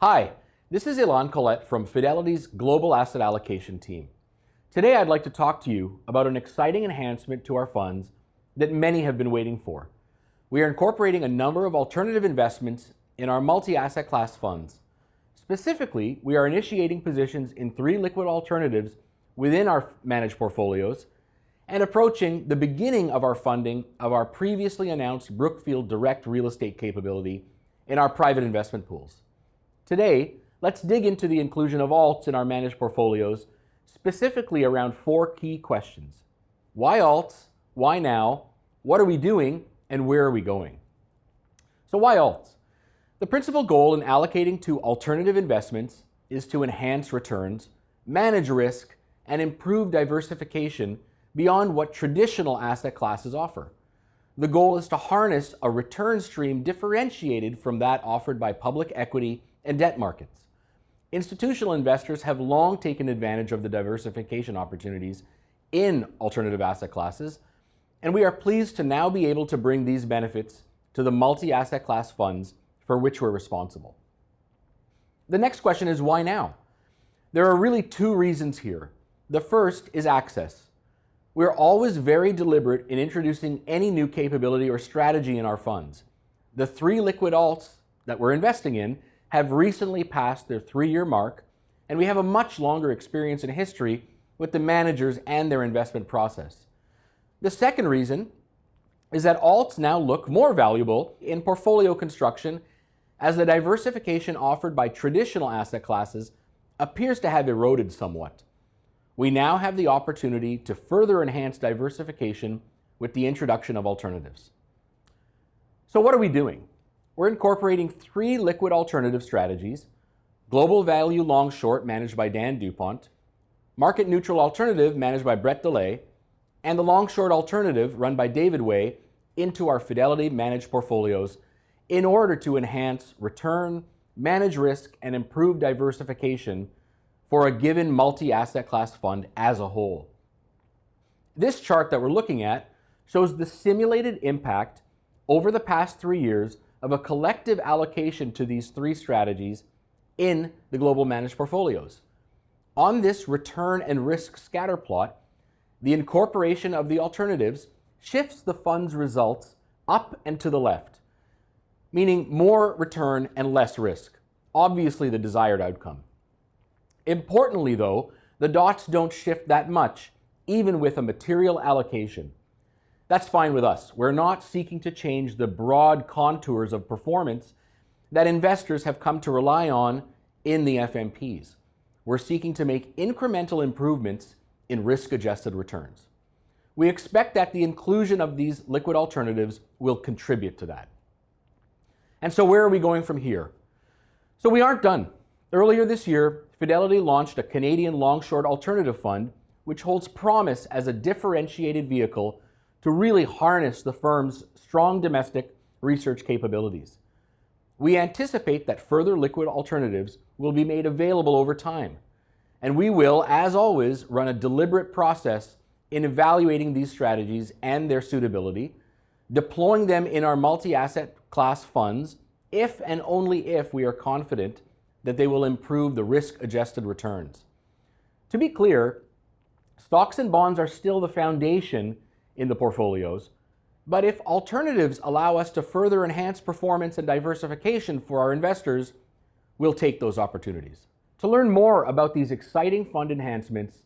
Hi, this is Ilan Kolet from Fidelity's Global Asset Allocation team. Today I'd like to talk to you about an exciting enhancement to our funds that many have been waiting for. We are incorporating a number of alternative investments in our multi-asset class funds. Specifically, we are initiating positions in 3 liquid alternatives within our managed portfolios and approaching the beginning of our funding of our previously announced Brookfield direct real estate capability in our private investment pools. Today, let's dig into the inclusion of alts in our managed portfolios, specifically around 4 key questions. Why alts? Why now? What are we doing? And where are we going? So why alts? The principal goal in allocating to alternative investments is to enhance returns, manage risk, and improve diversification beyond what traditional asset classes offer. The goal is to harness a return stream differentiated from that offered by public equity and debt markets. Institutional investors have long taken advantage of the diversification opportunities in alternative asset classes, and we are pleased to now be able to bring these benefits to the multi-asset class funds for which we're responsible. The next question is why now? There are really 2 reasons here. The first is access. We're always very deliberate in introducing any new capability or strategy in our funds. The 3 liquid alts that we're investing in have recently passed their 3-year mark, and we have a much longer experience and history with the managers and their investment process. The second reason is that alts now look more valuable in portfolio construction as the diversification offered by traditional asset classes appears to have eroded somewhat. We now have the opportunity to further enhance diversification with the introduction of alternatives. So what are we doing? We're incorporating 3 liquid alternative strategies: Global Value Long Short managed by Dan Dupont, Market Neutral Alternative managed by Brett DeLay, and the Long Short Alternative run by David Way into our Fidelity Managed Portfolios in order to enhance return, manage risk, and improve diversification for a given multi-asset class fund as a whole. This chart that we're looking at shows the simulated impact over the past 3 years of a collective allocation to these 3 strategies in the global managed portfolios. On this return and risk scatter plot, the incorporation of the alternatives shifts the fund's results up and to the left, meaning more return and less risk, obviously the desired outcome. Importantly though, the dots don't shift that much, even with a material allocation. That's fine with us. We're not seeking to change the broad contours of performance that investors have come to rely on in the FMPs. We're seeking to make incremental improvements in risk-adjusted returns. We expect that the inclusion of these liquid alternatives will contribute to that. And so where are we going from here? So we aren't done. Earlier this year, Fidelity launched a Canadian long-short alternative fund, which holds promise as a differentiated vehicle to really harness the firm's strong domestic research capabilities. We anticipate that further liquid alternatives will be made available over time, and we will, as always, run a deliberate process in evaluating these strategies and their suitability, deploying them in our multi-asset class funds if and only if we are confident that they will improve the risk-adjusted returns. To be clear, stocks and bonds are still the foundation in the portfolios, but if alternatives allow us to further enhance performance and diversification for our investors, we'll take those opportunities. To learn more about these exciting fund enhancements,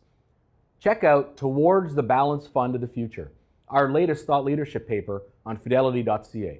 check out Towards the Balanced Fund of the Future, our latest thought leadership paper on fidelity.ca.